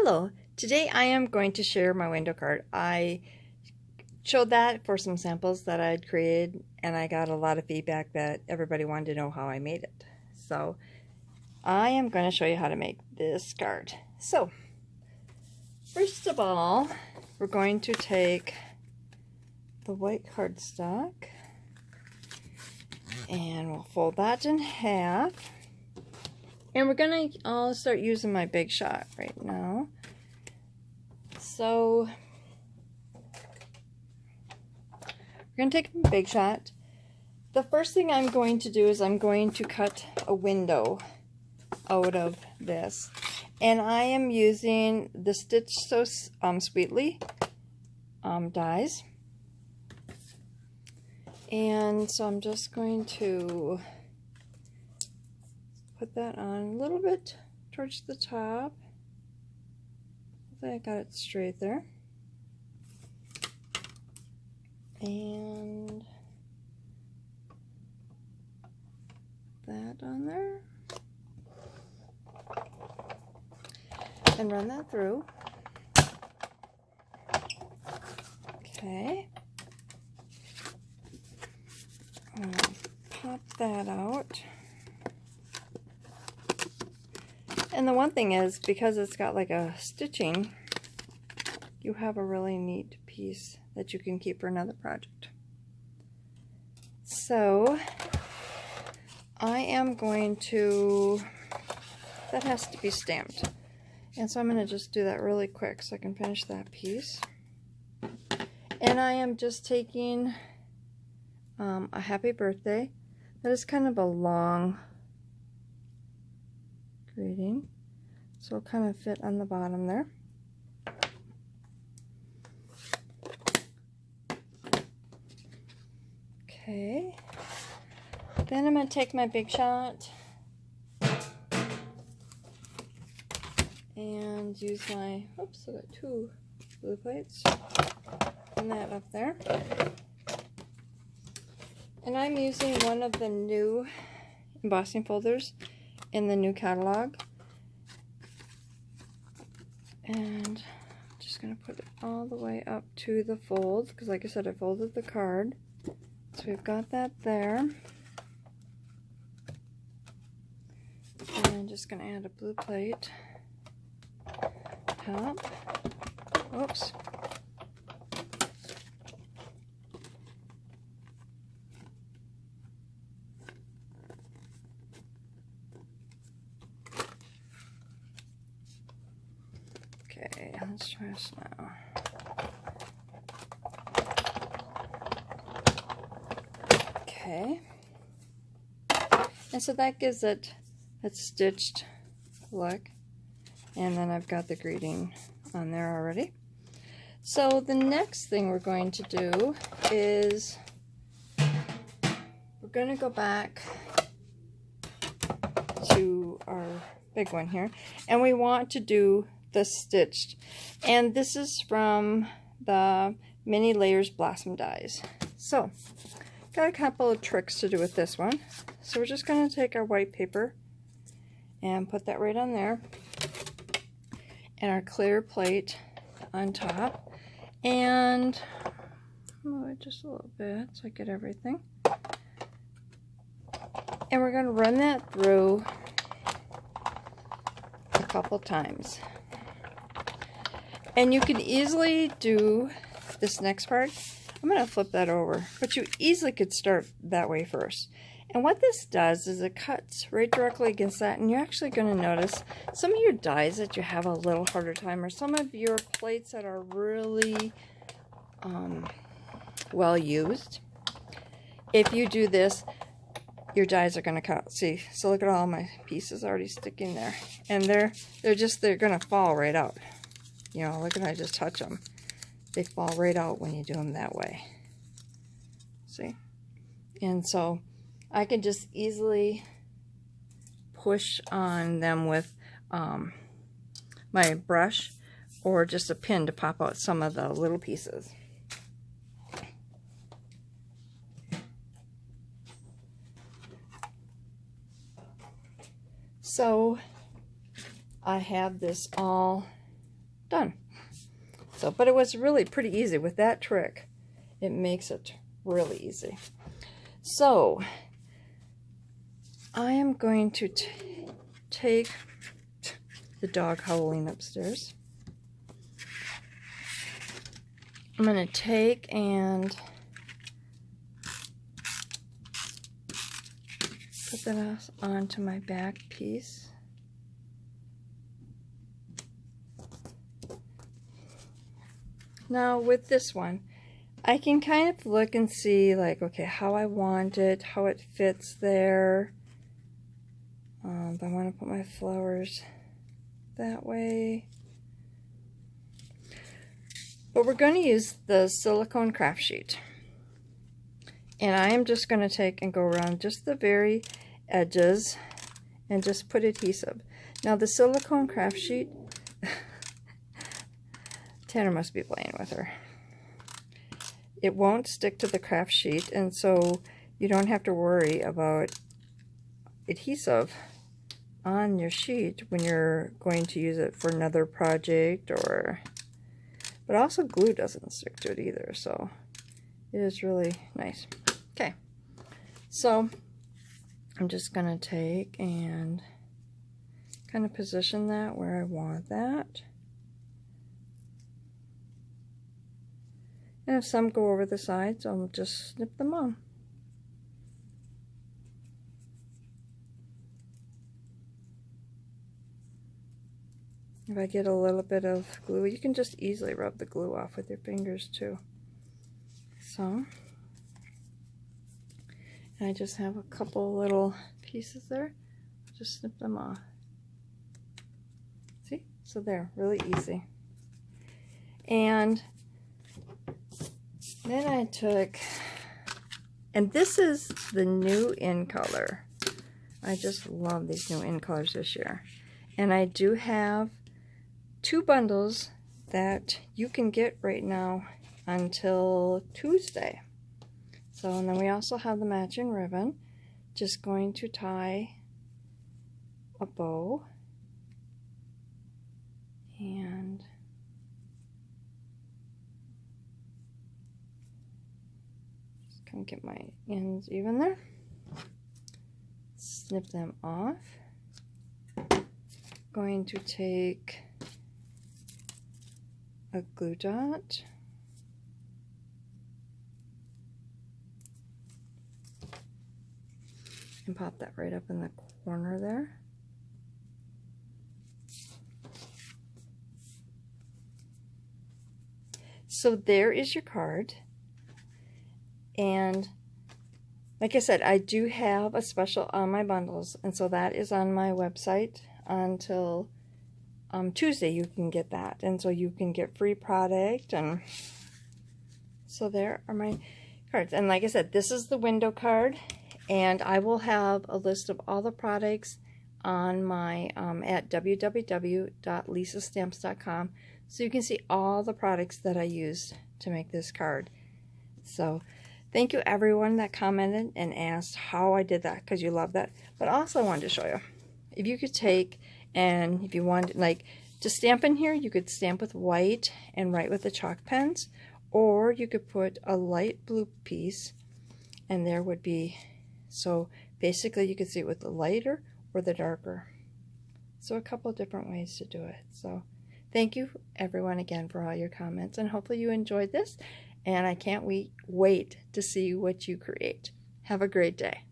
Hello, today I am going to share my window card. I showed that for some samples that I'd created and I got a lot of feedback that everybody wanted to know how I made it. So I am going to show you how to make this card. So first of all, we're going to take the white cardstock and we'll fold that in half. And we're going to all start using my Big Shot right now. So we're going to take a Big Shot. The first thing I'm going to do is I'm going to cut a window out of this. And I am using the Stitch So Sweetly dies. And so I'm just going to put that on a little bit towards the top. I got it straight there. And that on there. And run that through. Okay. Pop that out. And the one thing is, because it's got like a stitching, you have a really neat piece that you can keep for another project. So I am going to, that has to be stamped. And so I'm going to just do that really quick so I can finish that piece. And I am just taking a happy birthday. That is kind of a long greeting, so it'll kind of fit on the bottom there. Okay, then I'm going to take my Big Shot and use my, oops, I got two glue plates, and that up there. And I'm using one of the new embossing folders in the new catalog, and I'm just going to put it all the way up to the fold, because like I said, I folded the card, so we've got that there. And I'm just going to add a blue plate top. Oops. Okay, let's try this now. Okay. And so that gives it a stitched look. And then I've got the greeting on there already. So the next thing we're going to do is we're going to go back to our big one here. And we want to do the stitched, and this is from the Mini Layers Blossom dies. So got a couple of tricks to do with this one. So we're just going to take our white paper and put that right on there, and our clear plate on top, and move it just a little bit so I get everything, and we're going to run that through a couple times. And you can easily do this next part. I'm going to flip that over, but you easily could start that way first. And what this does is it cuts right directly against that, and you're actually going to notice some of your dies that you have a little harder time, or some of your plates that are really well used. If you do this, your dies are going to cut. See, so look at all my pieces already sticking there, and they're going to fall right out. You know, look at, I just touch them. They fall right out when you do them that way. See? And so I can just easily push on them with my brush, or just a pin to pop out some of the little pieces. So I have this all done. So, but it was really pretty easy with that trick. It makes it really easy. So I am going to take the dog howling upstairs. I'm going to take and put that onto my back piece. Now with this one, I can kind of look and see like, okay, how I want it, how it fits there. If I want to put my flowers that way. But we're going to use the silicone craft sheet. And I am just going to take and go around just the very edges and just put adhesive. Now the silicone craft sheet, Tanner must be playing with her. It won't stick to the craft sheet, and so you don't have to worry about adhesive on your sheet when you're going to use it for another project, or but also glue doesn't stick to it either, so it is really nice. Okay, so I'm just going to take and kind of position that where I want that. And if some go over the sides, I'll just snip them on. If I get a little bit of glue, you can just easily rub the glue off with your fingers too. So, and I just have a couple little pieces there. Just snip them off. See? So there, really easy. And then I took, and this is the new in color. I just love these new in colors this year. And I do have 2 bundles that you can get right now until Tuesday. So, and then we also have the matching ribbon. Just going to tie a bow and just kind of get my ends even there. Snip them off. Going to take a glue dot and pop that right up in the corner there. So there is your card. And like I said, I do have a special on my bundles, and so that is on my website until Tuesday. You can get that, and so you can get free product. And so there are my cards. And like I said, this is the window card, and I will have a list of all the products on my at www.lisastamps.com, so you can see all the products that I used to make this card. So thank you everyone that commented and asked how I did that, because you love that. But also I wanted to show you, if you could take, and if you want like to stamp in here, you could stamp with white and write with the chalk pens, or you could put a light blue piece and there would be, so basically you could see it with the lighter or the darker. So a couple of different ways to do it. So thank you everyone again for all your comments, and hopefully you enjoyed this, and I can't wait to see what you create. Have a great day.